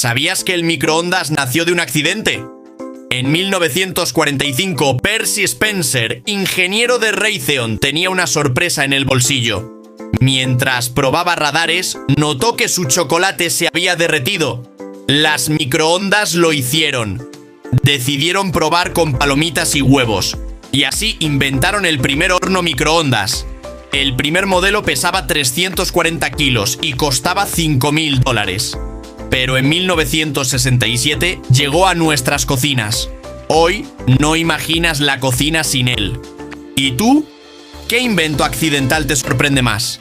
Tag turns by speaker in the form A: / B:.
A: ¿Sabías que el microondas nació de un accidente? En 1945, Percy Spencer, ingeniero de Raytheon, tenía una sorpresa en el bolsillo. Mientras probaba radares, notó que su chocolate se había derretido. Las microondas lo hicieron. Decidieron probar con palomitas y huevos, y así inventaron el primer horno microondas. El primer modelo pesaba 340 kilos y costaba $5.000. Pero en 1967 llegó a nuestras cocinas. Hoy no imaginas la cocina sin él. ¿Y tú? ¿Qué invento accidental te sorprende más?